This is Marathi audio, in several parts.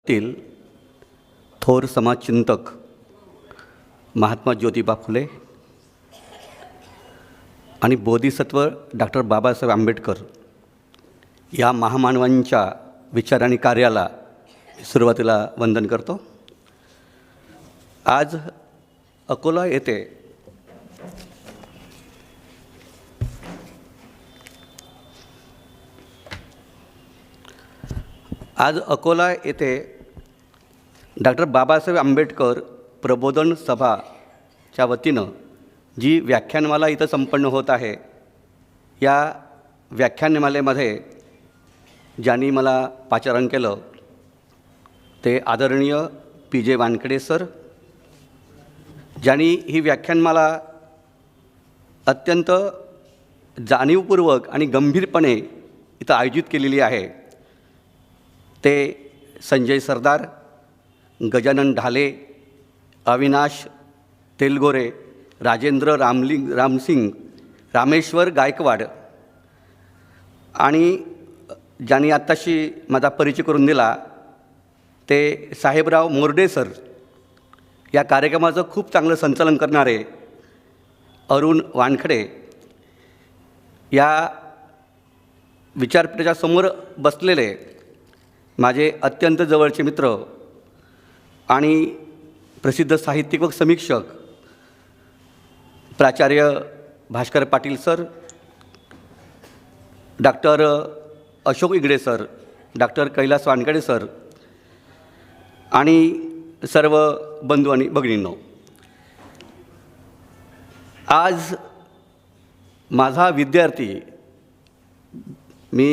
तील थोर समाजचिंतक महात्मा ज्योतिबा फुले आणि बोधिसत्व डॉक्टर बाबासाहेब आंबेडकर या महामानवांच्या विचार आणि कार्याला सुरुवातीला वंदन करतो. आज अकोला येथे डॉक्टर बाबासाहेब आंबेडकर प्रबोधन सभाच्या वतीनं जी व्याख्यानमाला इथं संपन्न होत आहे, या व्याख्यानमालेमध्ये ज्यांनी मला पाचारण केलं ते आदरणीय PJ वानखेडे सर, ज्यांनी ही व्याख्यानमाला अत्यंत जाणीवपूर्वक आणि गंभीरपणे इथं आयोजित केलेली आहे. ते संजय सरदार, गजानन ढाले, अविनाश तेलगोरे, राजेंद्र रामसिंग, रामेश्वर गायकवाड आणि ज्यांनी आत्ताशी माझा परिचय करून दिला ते साहेबराव मोर्डे सर. या कार्यक्रमाचं खूप चांगलं संचालन करणारे अरुण वानखडे, या विचारपीठाच्या समोर बसलेले माझे अत्यंत जवळचे मित्र आणि प्रसिद्ध साहित्यिक व समीक्षक प्राचार्य Bhaskar Patil sir, doctor Ashok Igade sir, doctor Kailas Wankhede sir आणि सर्व बंधू आणि भगिनींनो, आज माझा विद्यार्थी, मी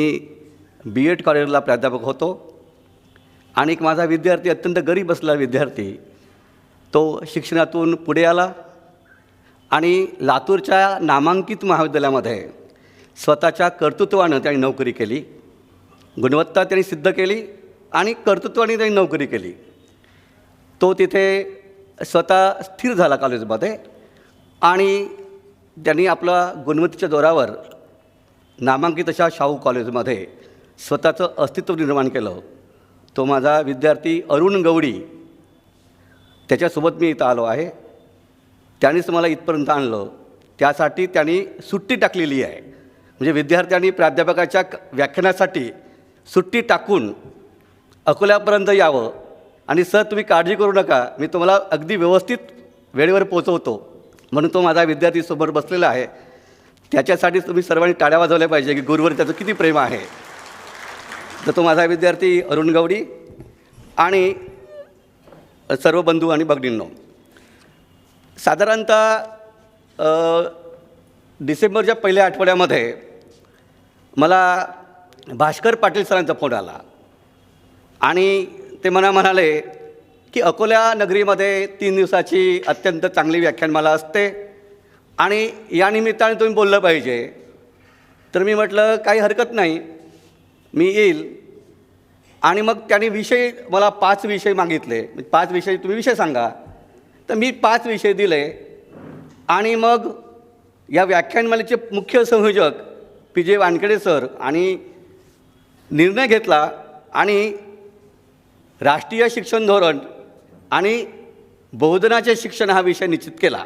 B.Ed कॉलेजला प्राध्यापक होतो आणि एक माझा विद्यार्थी, अत्यंत गरीब असलेला विद्यार्थी, तो शिक्षणातून पुढे आला आणि लातूरच्या नामांकित महाविद्यालयामध्ये स्वतःच्या कर्तृत्वानं त्यांनी नोकरी केली. गुणवत्ता त्यांनी सिद्ध केली आणि कर्तृत्वाने त्यांनी नोकरी केली. तो तिथे स्वतः स्थिर झाला कॉलेजमध्ये आणि त्यांनी आपला गुणवत्तेच्या जोरावर नामांकित अशा शाहू कॉलेजमध्ये स्वतःचं अस्तित्व निर्माण केलं. तो माझा विद्यार्थी अरुण गवडी, त्याच्यासोबत मी इथं आलो आहे. त्यानेच मला इथपर्यंत आणलं. त्यासाठी त्यांनी सुट्टी टाकलेली आहे. म्हणजे विद्यार्थ्यांनी प्राध्यापकाच्या व्याख्यानासाठी सुट्टी टाकून अकोल्यापर्यंत यावं आणि सर तुम्ही काळजी करू नका, मी तुम्हाला अगदी व्यवस्थित वेळेवर पोचवतो, म्हणून तो माझा विद्यार्थी समोर बसलेला आहे. त्याच्यासाठी तुम्ही सर्वांनी टाळ्या वाजवल्या पाहिजे की गुरुवर त्याचं किती प्रेम आहे. तर तो माझा विद्यार्थी अरुण गवडी आणि सर्व बंधू आणि भगिनींनो, साधारणतः डिसेंबरच्या पहिल्या आठवड्यामध्ये मला भास्कर पाटील सरांचा फोन आला आणि ते मला म्हणाले की अकोला नगरीमध्ये 3 दिवसाची अत्यंत चांगली व्याख्यानमाला असते आणि या निमित्ताने तुम्ही बोललं पाहिजे. तर मी म्हटलं काही हरकत नाही, मी येईल. आणि मग त्यांनी विषय मला 5 विषय मागितले. 5 विषय तुम्ही विषय सांगा. तर मी 5 विषय दिले आणि मग या व्याख्यानमालेचे मुख्य संयोजक PJ वानखेडे सर आणि निर्णय घेतला आणि राष्ट्रीय शिक्षण धोरण आणि बहुजनाचे शिक्षण हा विषय निश्चित केला.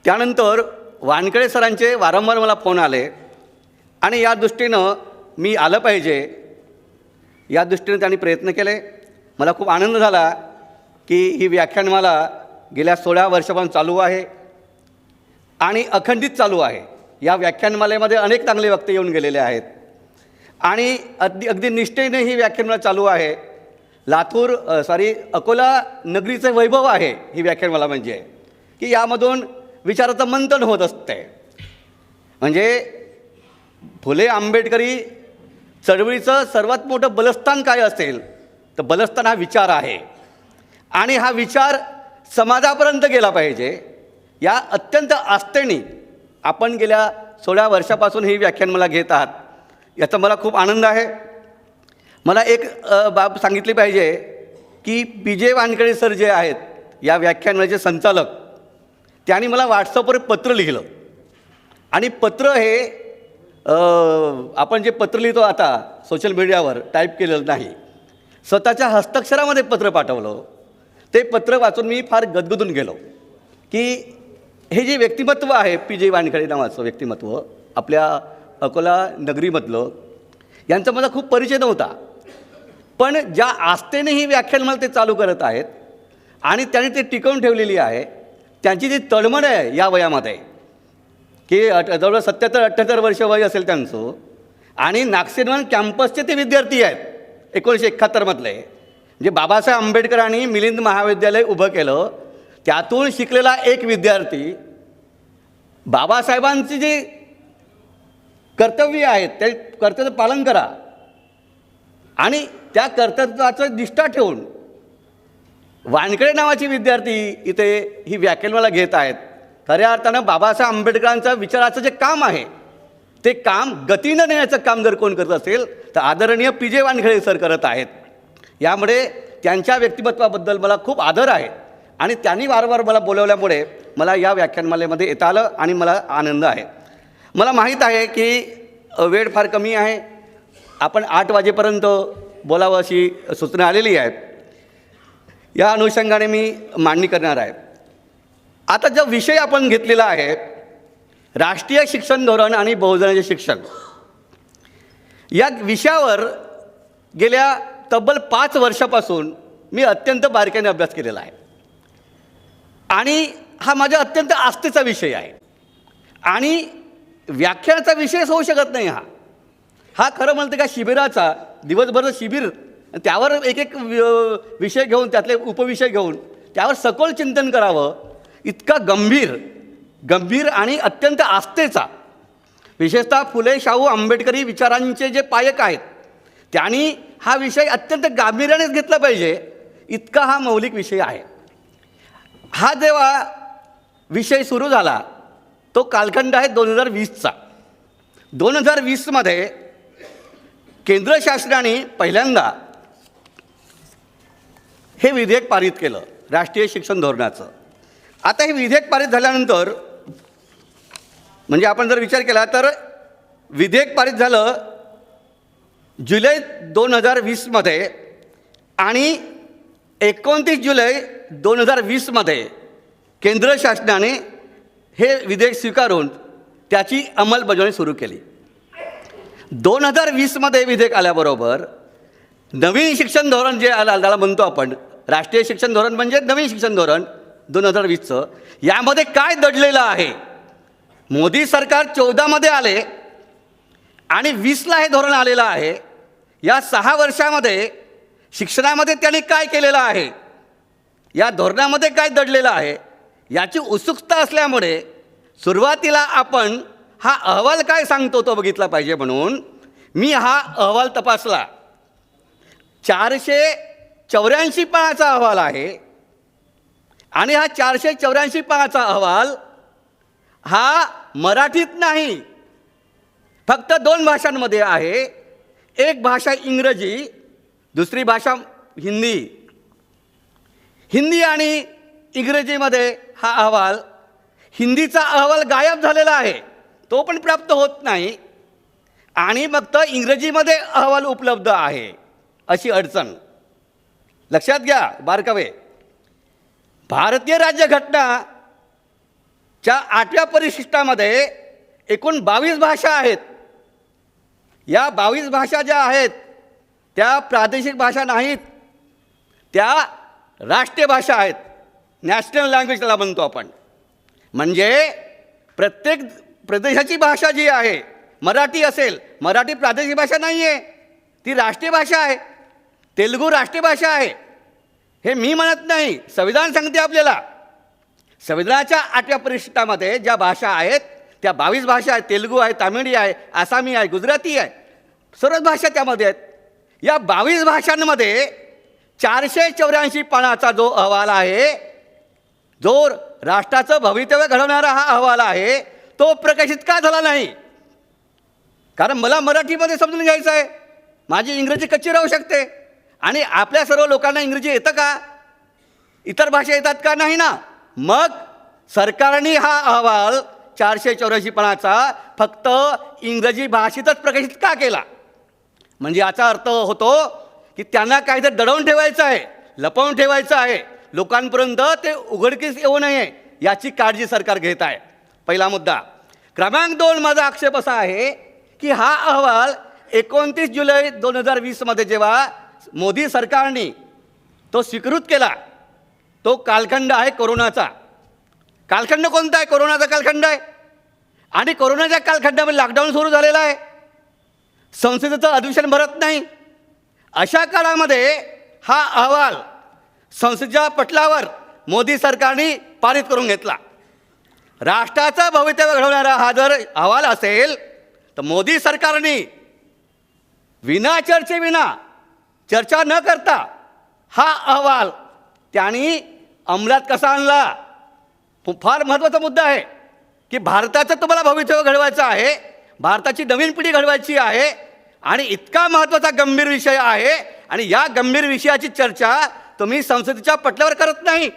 त्यानंतर वानखेडे सरांचे वारंवार मला फोन आले आणि या दृष्टीनं मी आलं पाहिजे या दृष्टीने त्यांनी प्रयत्न केले. मला खूप आनंद झाला की ही व्याख्यानमाला गेल्या 16 वर्षापासून चालू आहे आणि अखंडित चालू आहे. या व्याख्यानमालेमध्ये अनेक चांगले वक्ते येऊन गेलेले आहेत आणि अगदी निष्ठेने ही व्याख्यानमाला चालू आहे. अकोला नगरीचं वैभव आहे ही व्याख्यानमाला, म्हणजे की यामधून विचाराचं मंथन होत असते. म्हणजे फुले आंबेडकरी चळवळीचं सर्वात मोठं बलस्थान काय असेल तर बलस्थान हा विचार आहे आणि हा विचार समाजापर्यंत गेला पाहिजे. या अत्यंत आस्थेने आपण गेल्या 16 वर्षापासून ही व्याख्यानमाला घेत आहात, याचा मला खूप आनंद आहे. मला एक बाब सांगितली पाहिजे की PJ वानखेडे सर जे आहेत या व्याख्यानमालेचे संचालक, त्यांनी मला व्हॉट्सअपवर पत्र लिहिलं आणि पत्र हे आपण जे पत्र लिहितो आता सोशल मीडियावर टाईप केलेलं नाही, स्वतःच्या हस्ताक्षरामध्ये पत्र पाठवलं. ते पत्र वाचून मी फार गदगदून गेलो की हे जे व्यक्तिमत्व आहे PJ वानखेडे नावाचं व्यक्तिमत्व आपल्या अकोला नगरीमधलं, यांचा मला खूप परिचय नव्हता. पण ज्या आस्थेने ही व्याख्यान मला ते चालू करत आहेत आणि त्यांनी ते टिकवून ठेवलेली आहे, त्यांची जी तळमळ आहे या वयामध्ये की जवळजवळ 77-78 वर्ष वय असेल त्यांचं, आणि नागसेनवन कॅम्पसचे ते विद्यार्थी आहेत 1971मधले. म्हणजे बाबासाहेब आंबेडकरांनी मिलिंद महाविद्यालय उभं केलं, त्यातून शिकलेला एक विद्यार्थी बाबासाहेबांची जी कर्तव्य आहेत ते कर्तव्य पालन करा आणि त्या कर्तव्याचं निष्ठा ठेवून वानखेडे नावाची विद्यार्थी इथे ही व्याख्यान मला घेत आहेत. खऱ्या अर्थानं बाबासाहेब आंबेडकरांच्या विचाराचं जे काम आहे ते काम गतीनं नेण्याचं काम जर कोण करत असेल तर आदरणीय PJ वानखेडे सर करत आहेत. यामुळे त्यांच्या व्यक्तिमत्वाबद्दल मला खूप आदर आहे आणि त्यांनी वारंवार मला बोलवल्यामुळे मला या व्याख्यानमालेमध्ये येता आलं आणि मला आनंद आहे. मला माहीत आहे की वेळ फार कमी आहे, आपण 8 वाजेपर्यंत बोलावं अशी सूचना आलेली आहे. या अनुषंगाने मी मांडणी करणार आहे. आता जो विषय आपण घेतलेला आहे राष्ट्रीय शिक्षण धोरण आणि बहुजनाचे शिक्षण, या विषयावर गेल्या तब्बल 5 वर्षापासून मी अत्यंत बारकाईने अभ्यास केलेला आहे आणि हा माझ्या अत्यंत आस्थेचा विषय आहे आणि व्याख्यानाचा विषयच होऊ शकत नाही. हा खरं म्हणते का शिबिराचा दिवसभरचं शिबिर, त्यावर एक एक विषय घेऊन त्यातले उपविषय घेऊन त्यावर सखोल चिंतन करावं, इतका गंभीर आणि अत्यंत आस्थेचा, विशेषतः फुले शाहू आंबेडकरी विचारांचे जे पायक आहेत त्यांनी हा विषय अत्यंत गांभीर्यानेच घेतला पाहिजे, इतका हा मौलिक विषय आहे. हा जेव्हा विषय सुरू झाला तो कालखंड आहे 2020चा. 2020मध्ये केंद्र शासनाने पहिल्यांदा हे विधेयक पारित केलं राष्ट्रीय शिक्षण धोरणाचं. आता हे विधेयक पारित झाल्यानंतर म्हणजे आपण जर विचार केला तर विधेयक पारित झालं जुलै 2020मध्ये आणि 29 जुलै 2020मध्ये केंद्र शासनाने हे विधेयक स्वीकारून त्याची अंमलबजावणी सुरू केली. 2020मध्ये विधेयक आल्याबरोबर नवीन शिक्षण धोरण जे त्याला म्हणतो आपण, राष्ट्रीय शिक्षण धोरण म्हणजे नवीन शिक्षण धोरण 2020चं, यामध्ये काय दडलेलं आहे. मोदी सरकार 14मध्ये आले आणि 20ला हे धोरण आलेलं आहे. या 6 वर्षामध्ये शिक्षणामध्ये त्यांनी काय केलेलं आहे, या धोरणामध्ये काय दडलेलं आहे याची उत्सुकता असल्यामुळे सुरुवातीला आपण हा अहवाल काय सांगतो तो बघितला पाहिजे, म्हणून मी हा अहवाल तपासला. 484 पानाचा अहवाल आहे आणि हा 484 पानाचा अहवाल हा मराठीत नाही, फक्त 2 भाषांमध्ये आहे. एक भाषा इंग्रजी, दुसरी भाषा हिंदी आणि इंग्रजीमध्ये हा अहवाल. हिंदीचा अहवाल गायब झालेला आहे, तो पण प्राप्त होत नाही आणि फक्त इंग्रजीमध्ये अहवाल उपलब्ध आहे, अशी अडचण. लक्षात घ्या बारकावे. भारतीय राज्यघटनाच्या 8व्या परिशिष्टामध्ये एकूण 22 भाषा आहेत. या 22 भाषा ज्या आहेत त्या प्रादेशिक भाषा नाहीत, त्या राष्ट्रीय भाषा आहेत. नॅशनल लँग्वेज त्याला म्हणतो आपण. म्हणजे प्रत्येक प्रदेशाची भाषा जी आहे, मराठी असेल, मराठी प्रादेशिक भाषा नाही आहे, ती राष्ट्रीय भाषा आहे. तेलुगू राष्ट्रीय भाषा आहे, हे मी म्हणत नाही, संविधान सांगते आपल्याला. संविधानाच्या 8व्या परिशिष्टामध्ये ज्या भाषा आहेत त्या 22 भाषा आहेत. तेलुगू आहे, तामिळी आहे, आसामी आहे, गुजराती आहे, सर्वच भाषा त्यामध्ये आहेत. या 22 भाषांमध्ये 484 पानाचा जो अहवाल आहे, जो राष्ट्राचं भवितव्य घडवणारा हा अहवाल आहे, तो प्रकाशित का झाला नाही? कारण मला मराठीमध्ये समजून घ्यायचं आहे, माझी इंग्रजी कच्ची राहू शकते आणि आपल्या सर्व लोकांना इंग्रजी येतं का, इतर भाषा येतात का? नाही ना. मग सरकारने हा अहवाल 484 पानाचा फक्त इंग्रजी भाषेतच प्रकाशित का केला? म्हणजे याचा अर्थ होतो की त्यांना काहीतरी दडवून ठेवायचं आहे, लपवून ठेवायचं आहे, लोकांपर्यंत ते उघडकीस येऊ नये याची काळजी सरकार घेत आहे. पहिला मुद्दा. क्रमांक 2, माझा आक्षेप असा आहे की हा अहवाल 29 जुलै 2020 जेव्हा मोदी सरकारने तो स्वीकृत केला, तो कालखंड आहे कोरोनाचा. कालखंड कोणता आहे? कोरोनाचा कालखंड आहे. आणि कोरोनाच्या कालखंडामध्ये लॉकडाऊन सुरू झालेला आहे, संसदेचं अधिवेशन भरत नाही. अशा काळामध्ये हा अहवाल संसदेच्या पटलावर मोदी सरकारने पारित करून घेतला. राष्ट्राचं भवितव्य घडवणारा हा जर अहवाल असेल तर मोदी सरकारने विना चर्चा न करता हा अहवाल त्यांनी अंमलात कसा आणला? फार महत्त्वाचा मुद्दा आहे की भारताचं तुम्हाला भवितव्य घडवायचं आहे, भारताची नवीन पिढी घडवायची आहे आणि इतका महत्त्वाचा गंभीर विषय आहे आणि या गंभीर विषयाची चर्चा तुम्ही संसदेच्या पटलावर करत नाही.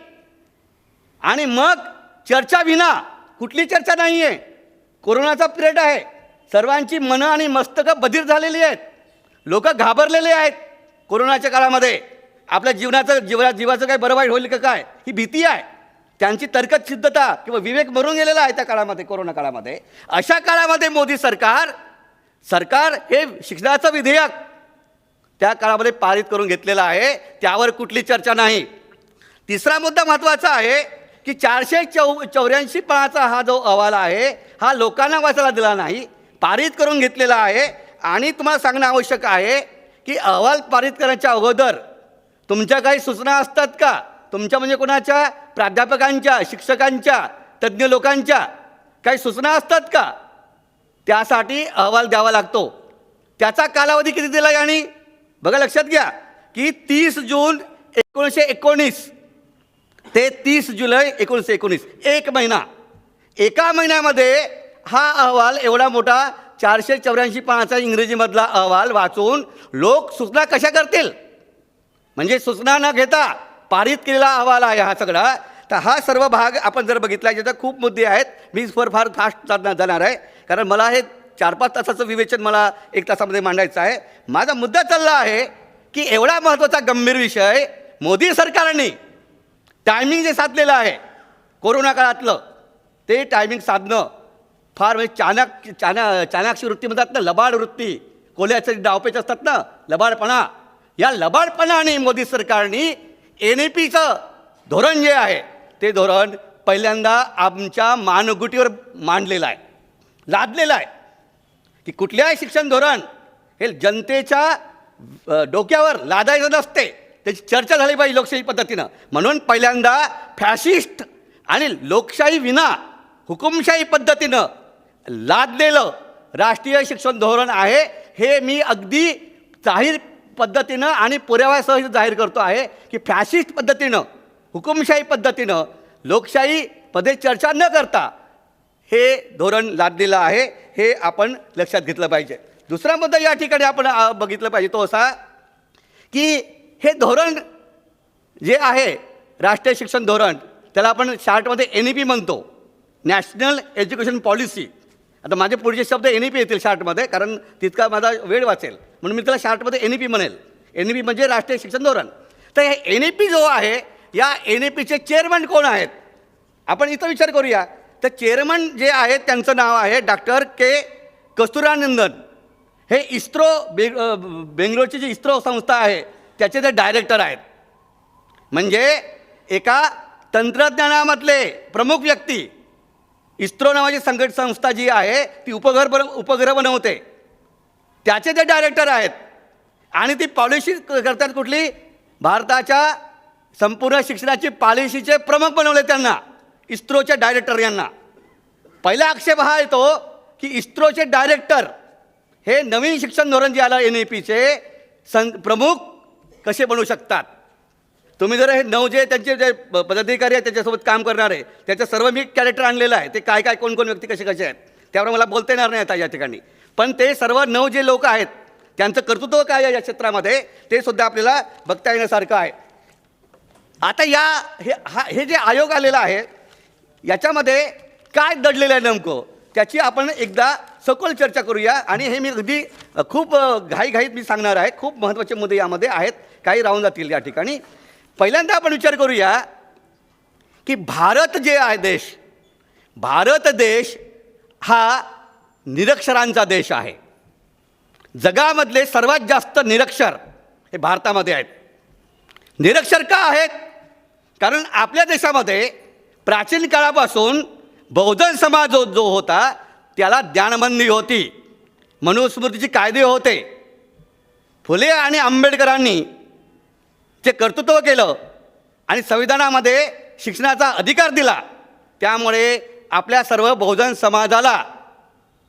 आणि मग चर्चा विना, कुठली चर्चा नाही आहे. कोरोनाचा पिरियड आहे, सर्वांची मनं आणि मस्तकं बधीर झालेली आहेत, लोक घाबरलेले आहेत. कोरोनाच्या काळामध्ये आपल्या जीवाचं काही बरं वाईट होईल का काय ही भीती आहे. त्यांची तर्कसिद्धता किंवा विवेक मरून गेलेला आहे त्या काळामध्ये, कोरोना काळामध्ये. अशा काळामध्ये मोदी सरकार हे शिक्षणाचं विधेयक त्या काळामध्ये पारित करून घेतलेलं आहे, त्यावर कुठली चर्चा नाही. तिसरा मुद्दा महत्त्वाचा आहे की 484 पानाचा हा जो अहवाल आहे हा लोकांना वाचायला दिला नाही, पारित करून घेतलेला आहे. आणि तुम्हाला सांगणं आवश्यक आहे की अहवाल पारित करण्याच्या अगोदर तुमच्या काही सूचना असतात का? तुमच्या म्हणजे कोणाच्या? प्राध्यापकांच्या, शिक्षकांच्या, तज्ज्ञ लोकांच्या काही सूचना असतात का? त्यासाठी अहवाल द्यावा लागतो. त्याचा कालावधी किती दिला यांनी? बघा, लक्षात घ्या की 30 जून 1919 ते 30 जुलै 1919 एक महिना. एका महिन्यामध्ये हा अहवाल एवढा मोठा 484 पानाचा इंग्रजीमधला अहवाल वाचून लोक सूचना कशा करतील? म्हणजे सूचना न घेता पारित केलेला अहवाल आहे हा सगळा. तर हा सर्व भाग आपण जर बघितला, ज्याच्यात खूप मुद्दे आहेत. मी फार फास्ट जाणार आहे कारण मला हे 4-5 तासाचं विवेचन मला 1 तासामध्ये मांडायचं आहे. माझा मुद्दा चालला आहे की एवढा महत्त्वाचा गंभीर विषय मोदी सरकारने टायमिंग जे साधलेलं आहे कोरोना काळातलं, ते टायमिंग साधणं फार म्हणजे चाणाक्षी वृत्ती म्हणतात ना, लबाड वृत्ती, कोल्याचे डावपेच असतात ना, लबाडपणा. या लबाडपणाने मोदी सरकारने NEPचं धोरण जे आहे ते धोरण पहिल्यांदा आमच्या मानगुटीवर मांडलेलं आहे, लादलेलं आहे की कुठल्याही शिक्षण धोरण हे जनतेच्या डोक्यावर लादायचं नसते, त्याची चर्चा झाली पाहिजे लोकशाही पद्धतीनं. म्हणून पहिल्यांदा फॅशिस्ट आणि लोकशाही विना हुकुमशाही पद्धतीनं लादलेलं राष्ट्रीय शिक्षण धोरण आहे. हे मी अगदी जाहीर पद्धतीनं आणि पुराव्यासह जाहीर करतो आहे की फॅशिस्ट पद्धतीनं, हुकुमशाही पद्धतीनं, लोकशाही पद्धती चर्चा न करता हे धोरण लादलेलं आहे. हे आपण लक्षात घेतलं पाहिजे. दुसरा मुद्दा या ठिकाणी आपण बघितलं पाहिजे तो असा की हे धोरण जे आहे राष्ट्रीय शिक्षण धोरण, त्याला आपण शार्टमध्ये NEP म्हणतो, नॅशनल एज्युकेशन पॉलिसी. आता माझे पुढचे शब्द NEP येतील शार्टमध्ये कारण तितका माझा वेळ वाचेल, म्हणून मी त्याला शार्टमध्ये NEP म्हणेल. NEP म्हणजे राष्ट्रीय शिक्षण धोरण. तर हे NEP जो आहे, या NEPचे चेअरमन कोण आहेत आपण इथं विचार करूया. तर चेअरमन जे आहेत त्यांचं नाव आहे डॉक्टर के कस्तुरानंदन. हे बेंगलोरची जी इस्रो संस्था आहे त्याचे ते डायरेक्टर आहेत. म्हणजे एका तंत्रज्ञानामधले प्रमुख व्यक्ती, इस्रो नावाची संस्था जी आहे ती उपग्रह बनवते, त्याचे ते डायरेक्टर आहेत. आणि ती पॉलिसी करतात कुठली? भारताच्या संपूर्ण शिक्षणाची पॉलिसीचे प्रमुख बनवले त्यांना, इस्रोच्या डायरेक्टर यांना. पहिला आक्षेप हा येतो की इस्रोचे डायरेक्टर हे नवीन शिक्षण धोरण जे आलं NEPचे प्रमुख कसे बनू शकतात? तुम्ही जर हे 9 जे त्यांचे जे पदाधिकारी आहेत त्याच्यासोबत काम करणारे, त्याचं सर्व मी कॅरेक्टर आणलेलं आहे. ते काय कोण व्यक्ती कसे आहेत त्यावर मला बोलता येणार नाही आता या ठिकाणी. पण ते सर्व 9 जे लोक आहेत त्यांचं कर्तृत्व काय आहे या क्षेत्रामध्ये ते सुद्धा आपल्याला बघता येण्यासारखं आहे. आता हे जे आयोग आलेला आहे याच्यामध्ये काय दडलेलं आहे नेमकं त्याची आपण एकदा सखोल चर्चा करूया. आणि हे मी अगदी खूप घाईघाईत मी सांगणार आहे. खूप महत्त्वाचे मुद्दे यामध्ये आहेत, काही राहून जातील या ठिकाणी. पहिल्यांदा आपण विचार करूया की भारत जे आहे देश, भारत देश हा निरक्षरांचा देश आहे. जगामधले सर्वात जास्त निरक्षर हे भारतामध्ये आहेत. निरक्षर का आहेत? कारण आपल्या देशामध्ये प्राचीन काळापासून बहुजन समाज जो होता त्याला ज्ञानबंदी होती, मनुस्मृतीचे कायदे होते. फुले आणि आंबेडकरांनी जे कर्तृत्व केलं आणि संविधानामध्ये शिक्षणाचा अधिकार दिला, त्यामुळे आपल्या सर्व बहुजन समाजाला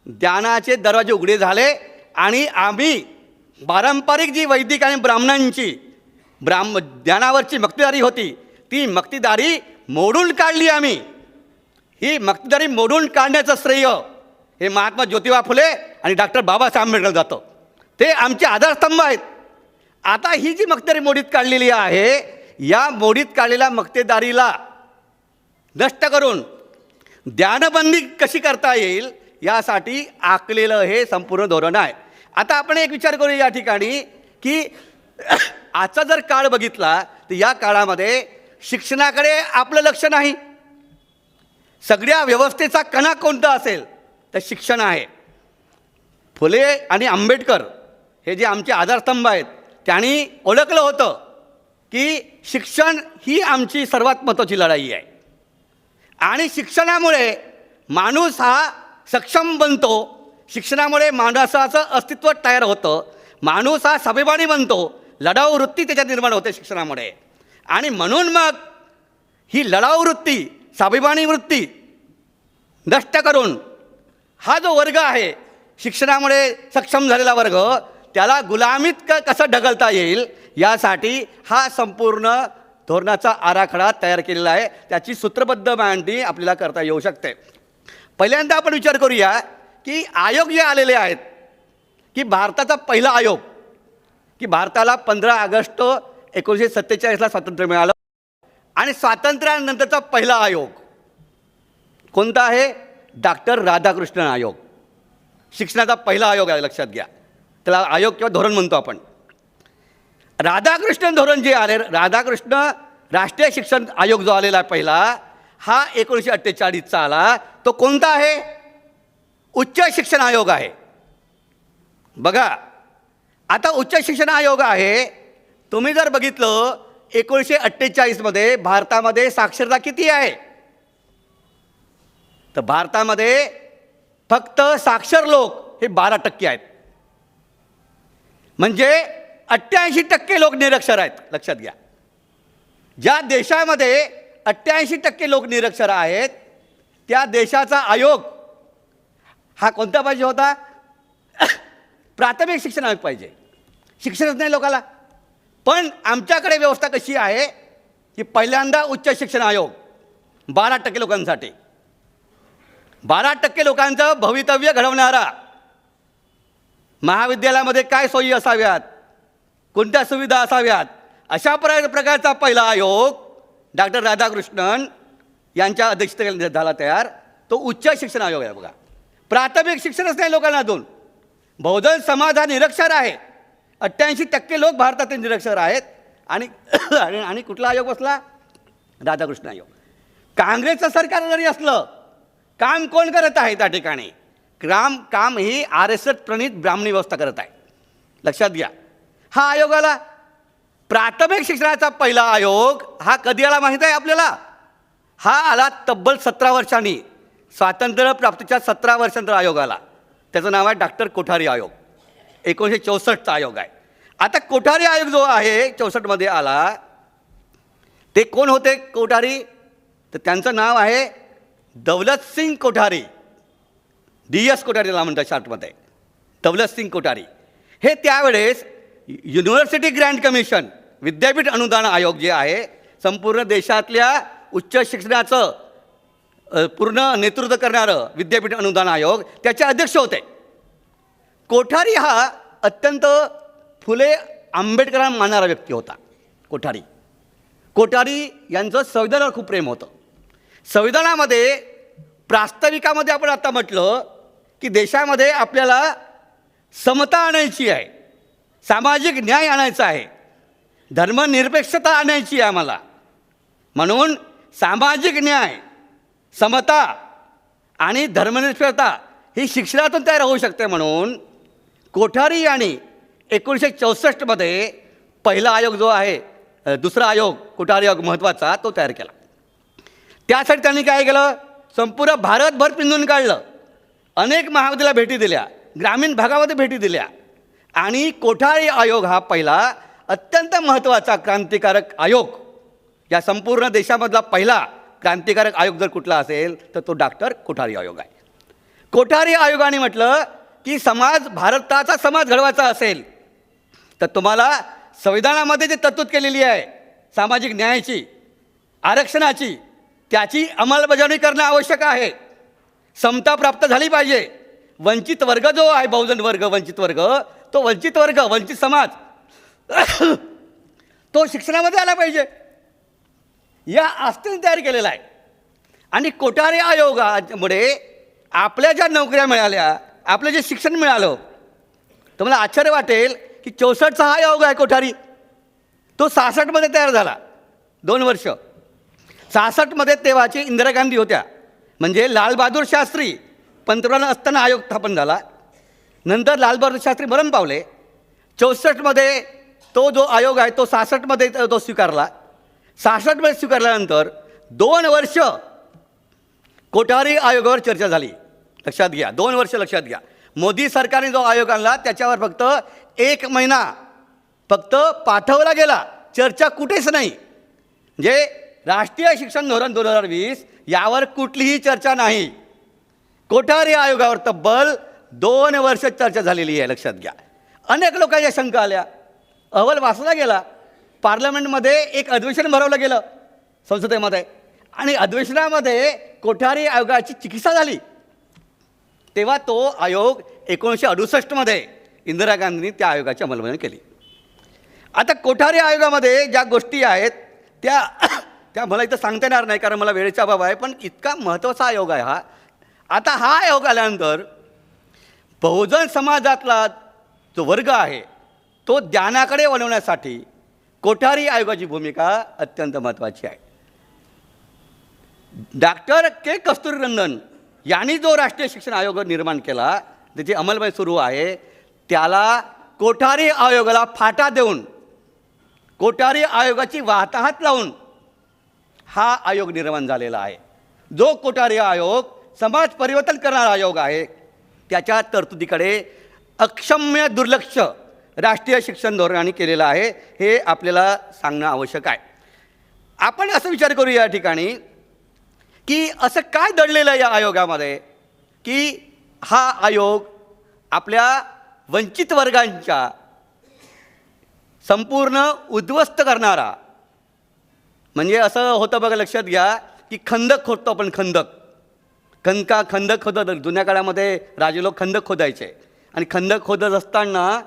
ज्ञानाचे दरवाजे उघडे झाले. आणि आम्ही पारंपरिक जी वैदिक आणि ब्राह्मणांची ज्ञानावरची मक्तेदारी होती, ती मक्तेदारी मोडून काढली आम्ही. ही मक्तेदारी मोडून काढण्याचं श्रेय हे महात्मा ज्योतिबा फुले आणि डॉक्टर बाबासाहेब आंबेडकर जातं. ते आमचे आधारस्तंभ आहेत. आता ही जी मक्तेदारी मोडीत काढलेली आहे, या मोडीत काढलेल्या मक्तेदारीला नष्ट करून ज्ञानबंदी कशी करता येईल यासाठी आखलेलं हे संपूर्ण धोरण आहे. आता आपण एक विचार करू या ठिकाणी की आजचा जर काळ बघितला तर या काळामध्ये शिक्षणाकडे आपलं लक्ष नाही. सगळ्या व्यवस्थेचा कणा कोणता असेल तर शिक्षण आहे. फुले आणि आंबेडकर हे जे आमचे आधारस्तंभ आहेत, त्यांनी ओळखलं होतं की शिक्षण ही आमची सर्वात महत्त्वाची लढाई आहे. आणि शिक्षणामुळे माणूस हा सक्षम बनतो. शिक्षणामुळे माणसाचं अस्तित्व तयार होतं. माणूस हा स्वाभिमानी बनतो. लढाऊ वृत्ती त्याच्यात निर्माण होते शिक्षणामुळे. आणि म्हणून मग ही लढाऊ वृत्ती, स्वाभिमानी वृत्ती नष्ट करून हा जो वर्ग आहे शिक्षणामुळे सक्षम झालेला वर्ग, त्याला गुलामीत कसं ढकलता येईल यासाठी हा संपूर्ण धोरणाचा आराखडा तयार केलेला आहे. त्याची सूत्रबद्ध मांडणी आपल्याला करता येऊ शकते. पहिल्यांदा आपण विचार करूया की आयोग जे आलेले आहेत, की भारताचा पहिला आयोग, की भारताला 15 ऑगस्ट 1947ला स्वातंत्र्य मिळालं आणि स्वातंत्र्यानंतरचा पहिला आयोग कोणता आहे? डॉक्टर राधाकृष्णन आयोग. शिक्षणाचा पहिला आयोग आहे, लक्षात घ्या. त्याला आयोग किंवा धोरण म्हणतो आपण. राधाकृष्णन धोरण जे आले, राधाकृष्ण राष्ट्रीय शिक्षण आयोग जो आलेला आहे पहिला, हा 1948चा आला. तो कोणता आहे? उच्च शिक्षण आयोग आहे. बघा, आता उच्च शिक्षण आयोग आहे. तुम्ही जर बघितलं 1948मध्ये भारतामध्ये साक्षरता किती आहे? तर भारतामध्ये फक्त साक्षर लोक हे 12% आहेत. म्हणजे 88% लोक निरक्षर आहेत, लक्षात घ्या. ज्या देशामध्ये 88% लोक निरक्षर आहेत त्या देशाचा आयोग हा कोणता पाहिजे होता? प्राथमिक शिक्षण आयोग पाहिजे. शिक्षणच नाही लोकाला. पण आमच्याकडे व्यवस्था कशी आहे की पहिल्यांदा उच्च शिक्षण आयोग 12% लोकांसाठी, 12% लोकांचं भवितव्य घडवणारा, महाविद्यालयामध्ये काय सोयी असाव्यात, कोणत्या सुविधा असाव्यात, अशा प्रकारचा पहिला आयोग डॉक्टर राधाकृष्णन यांच्या अध्यक्षतेखाली झाला तयार. तो उच्च शिक्षण आयोग आहे. बघा, प्राथमिक शिक्षणच नाही लोकांना अजून. बहुजन समाज हा निरक्षर आहे. 88% लोक भारतातील निरक्षर आहेत. आणि कुठला आयोग बसला? राधाकृष्ण आयोग. काँग्रेसचं सरकार जरी असलं, काम कोण करत आहे त्या ठिकाणी? काम ही RSS प्रणित ब्राह्मणी व्यवस्था करत आहे, लक्षात घ्या. हा आयोग आला. प्राथमिक शिक्षणाचा पहिला आयोग हा कधी आला माहीत आहे आपल्याला? हा आला तब्बल 17 वर्षांनी. स्वातंत्र्य प्राप्तीच्या 17 वर्षांनंतर आयोग आला. त्याचं नाव आहे डॉक्टर कोठारी आयोग. 1964चा आयोग आहे. आता कोठारी आयोग जो आहे 64मध्ये आला, ते कोण होते कोठारी? तर त्यांचं नाव आहे दौलतसिंग कोठारी. DS कोठारीला म्हणतात शॉर्टमध्ये, दौलतसिंग कोठारी. हे त्यावेळेस युनिव्हर्सिटी ग्रँट कमिशन, विद्यापीठ अनुदान आयोग जे आहे, संपूर्ण देशातल्या उच्च शिक्षणाचं पूर्ण नेतृत्व करणारं विद्यापीठ अनुदान आयोग, त्याचे अध्यक्ष होते. कोठारी हा अत्यंत फुले आंबेडकरांना मानणारा व्यक्ती होता. कोठारी यांचं संविधानावर खूप प्रेम होतं. संविधानामध्ये प्रास्ताविकामध्ये आपण आता म्हटलं की देशामध्ये आपल्याला समता आणायची आहे, सामाजिक न्याय आणायचा आहे, धर्मनिरपेक्षता आणायची आहे आम्हाला. म्हणून सामाजिक न्याय, समता आणि धर्मनिरपेक्षता ही शिक्षणातून तयार होऊ शकते. म्हणून कोठारी यांनी 1964मध्ये पहिला आयोग जो आहे, दुसरा आयोग कोठारी आयोग महत्त्वाचा, तो तयार केला. त्यासाठी त्यांनी काय केलं, संपूर्ण भारतभर पिंजून काढलं, अनेक महाविद्यालयाला भेटी दिल्या, ग्रामीण भागामध्ये भेटी दिल्या. आणि कोठारी आयोग हा पहिला अत्यंत महत्त्वाचा क्रांतिकारक आयोग, या संपूर्ण देशामधला पहिला क्रांतिकारक आयोग जर कुठला असेल तर तो डॉक्टर कोठारी आयोग आहे. कोठारी आयोगाने म्हटलं की भारताचा समाज घडवायचा असेल तर तुम्हाला संविधानामध्ये जे तरतूद केलेली आहे सामाजिक न्यायाची, आरक्षणाची, त्याची अंमलबजावणी करणं आवश्यक आहे. समता प्राप्त झाली पाहिजे. वंचित वर्ग जो आहे, बहुजन वर्ग, वंचित वर्ग, तो वंचित वर्ग, वंचित समाज तो शिक्षणामध्ये आला पाहिजे, या आस्थेने तयार केलेला आहे. आणि कोठारी आयोगामुळे आपल्या ज्या नोकऱ्या मिळाल्या, आपलं जे शिक्षण मिळालं, तर मला आश्चर्य वाटेल की 64चा हा आयोग आहे कोठारी, तो 66मध्ये तयार झाला. 2 वर्ष. 66मध्ये तेव्हाची इंदिरा गांधी होत्या, म्हणजे लालबहादूर शास्त्री पंतप्रधान असताना आयोग स्थापन झाला. नंतर लालबहादूर शास्त्री मरण पावले. 64मध्ये तो जो आयोग आहे तो 66मध्ये तो स्वीकारला. 66मध्ये स्वीकारल्यानंतर 2 वर्ष कोठारी आयोगावर चर्चा झाली. लक्षात घ्या, 2 वर्ष लक्षात घ्या. मोदी सरकारने जो आयोग आणला त्याच्यावर फक्त 1 महिना फक्त पाठवला गेला, चर्चा कुठेच नाही. म्हणजे राष्ट्रीय शिक्षण धोरण 2020 यावर कुठलीही चर्चा नाही. कोठारी आयोगावर तब्बल 2 वर्ष चर्चा झालेली आहे, लक्षात घ्या. अनेक लोकांच्या शंका आल्या, अहवाल वाचला गेला, पार्लमेंटमध्ये एक अधिवेशन भरवलं गेलं संसदेमध्ये, आणि अधिवेशनामध्ये कोठारी आयोगाची चिकित्सा झाली. तेव्हा तो आयोग 1968मध्ये इंदिरा गांधींनी त्या आयोगाची अंमलबजावणी केली. आता कोठारी आयोगामध्ये ज्या गोष्टी आहेत त्या मला इथं सांगता येणार नाही कारण मला वेळेचा अभाव आहे, पण इतका महत्त्वाचा आयोग आहे हा. आता हा आयोग आल्यानंतर बहुजन समाजातला जो वर्ग आहे तो ज्ञानाकडे वळवण्यासाठी कोठारी आयोगाची भूमिका अत्यंत महत्त्वाची आहे. डॉक्टर के कस्तुरीरंगन यांनी जो राष्ट्रीय शिक्षण आयोग निर्माण केला, त्याची अंमलबजावणी सुरू आहे, त्याला कोठारी आयोगाला फाटा देऊन, कोठारी आयोगाची वाताहत लावून हा आयोग निर्माण झालेला आहे. जो कोठारी आयोग समाज परिवर्तन करणारा आयोग आहे, त्याच्या तरतुदीकडे अक्षम्य दुर्लक्ष राष्ट्रीय शिक्षण धोरणाने केलेलं आहे, हे आपल्याला सांगणं आवश्यक आहे. आपण असं विचार करू या ठिकाणी की असं काय दडलेलं आहे या आयोगामध्ये की हा आयोग आपल्या वंचित वर्गांच्या संपूर्ण उद्ध्वस्त करणारा, म्हणजे असं होतं बघा, लक्षात घ्या की खंदक खोदतो आपण, खंदक खोदत जुन्या काळामध्ये राजे लोक खंदक खोदायचे, आणि खंदक खोदत असताना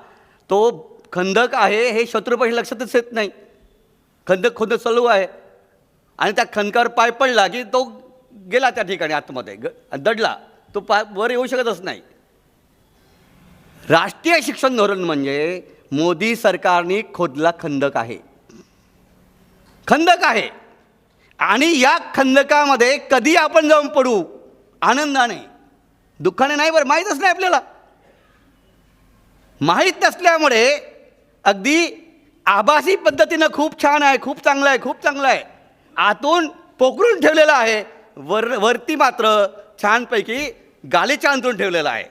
तो खंदक आहे हे शत्रुपक्षी लक्षातच येत नाही, खंदक खोदत चालू आहे, आणि त्या खंदकावर पाय पडला की तो गेला त्या ठिकाणी आतमध्ये दडला, तो पाय वर येऊ शकतच नाही. राष्ट्रीय शिक्षण धोरण म्हणजे मोदी सरकारने खोदला खंदक आहे, आणि या खंदकामध्ये कधी आपण जाऊन पडू, आनंदाने दुःखाने नाही, बरं माहीतच नाही आपल्याला. माहीत नसल्यामुळे अगदी आभासी पद्धतीनं खूप छान आहे, खूप चांगलं आहे, आतून पोखरून ठेवलेलं आहे, वरती मात्र छानपैकी गालीचा अंतरून ठेवलेला आहे.